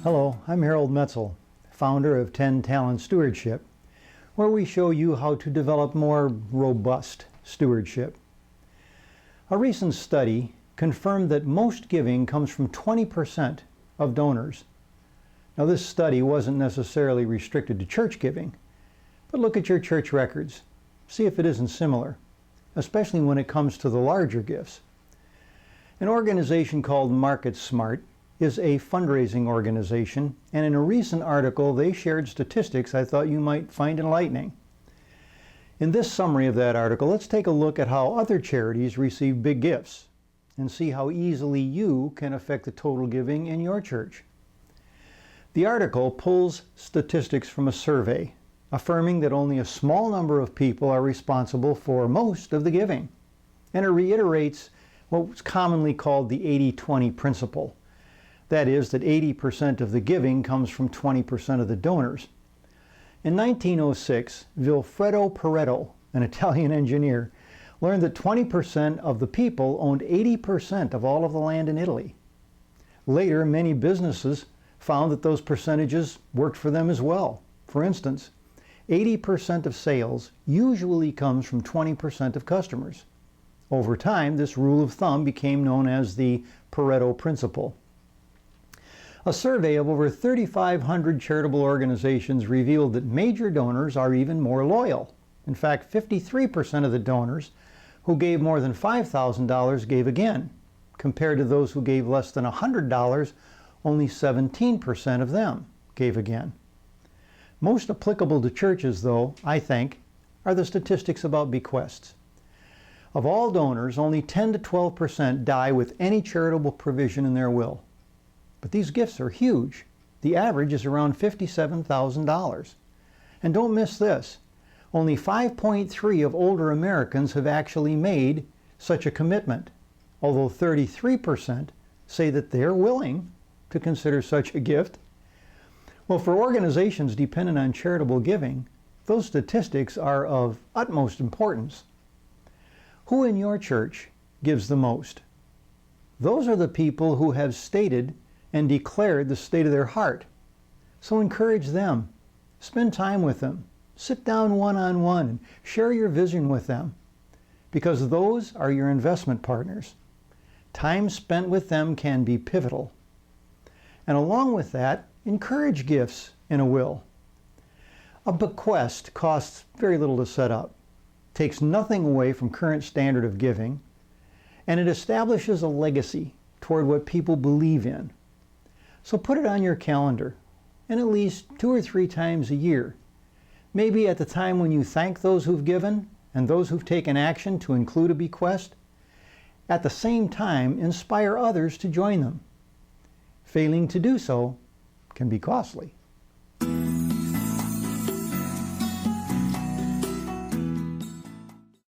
Hello, I'm Harold Metzel, founder of 10 Talent Stewardship, where we show you how to develop more robust stewardship. A recent study confirmed that most giving comes from 20% of donors. Now, this study wasn't necessarily restricted to church giving, but look at your church records. See if it isn't similar, especially when it comes to the larger gifts. An organization called Market Smart is a fundraising organization, and in a recent article they shared statistics I thought you might find enlightening. In this summary of that article, let's take a look at how other charities receive big gifts and see how easily you can affect the total giving in your church. The article pulls statistics from a survey affirming that only a small number of people are responsible for most of the giving, and it reiterates what's commonly called the 80-20 principle. That is, that 80% of the giving comes from 20% of the donors. In 1906, Vilfredo Pareto, an Italian engineer, learned that 20% of the people owned 80% of all of the land in Italy. Later, many businesses found that those percentages worked for them as well. For instance, 80% of sales usually comes from 20% of customers. Over time, this rule of thumb became known as the Pareto principle. A survey of over 3,500 charitable organizations revealed that major donors are even more loyal. In fact, 53% of the donors who gave more than $5,000 gave again. Compared to those who gave less than $100, only 17% of them gave again. Most applicable to churches, though, I think, are the statistics about bequests. Of all donors, only 10 to 12% die with any charitable provision in their will. But these gifts are huge. The average is around $57,000. And don't miss this. Only 5.3% of older Americans have actually made such a commitment, although 33% say that they're willing to consider such a gift. Well, for organizations dependent on charitable giving, those statistics are of utmost importance. Who in your church gives the most? Those are the people who have stated and declared the state of their heart. So encourage them. Spend time with them. Sit down one-on-one and share your vision with them, because those are your investment partners. Time spent with them can be pivotal. And along with that, encourage gifts in a will. A bequest costs very little to set up, takes nothing away from current standard of giving, and it establishes a legacy toward what people believe in. So put it on your calendar, and at least 2 or 3 times a year. Maybe at the time when you thank those who've given and those who've taken action to include a bequest. At the same time, inspire others to join them. Failing to do so can be costly.